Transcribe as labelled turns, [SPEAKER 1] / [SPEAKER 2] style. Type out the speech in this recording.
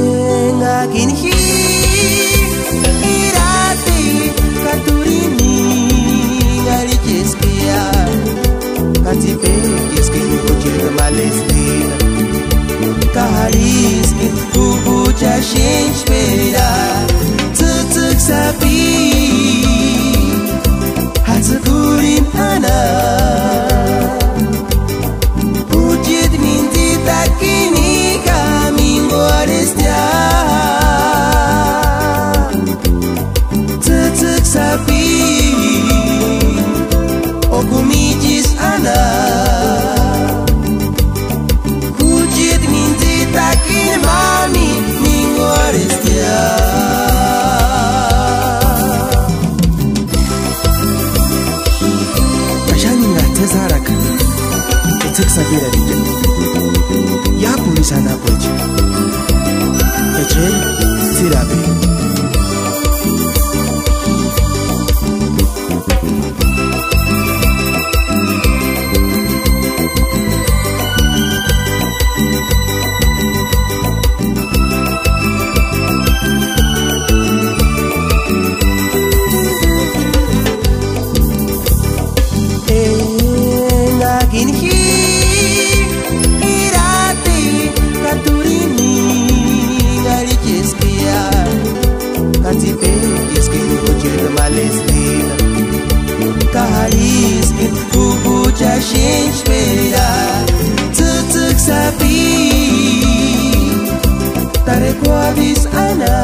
[SPEAKER 1] Engakinhi irati katurini ngari cheskia katipe keskini kochega malestina kahariski kubucha shinspera tutuk sapi hatsukurin ana ujid minti takini kami ngorestia tutuk sapi okumijis ana ujid minti takini mami ngorestia Zaraka, itu sabira dije. Ya polisi ana boji. Ece, tirabe. Engakinhi irati katurini ngari cheskia katipe keskini kochega malestina kahariski kubucha shinspera tutuk sapi tarekwadis ana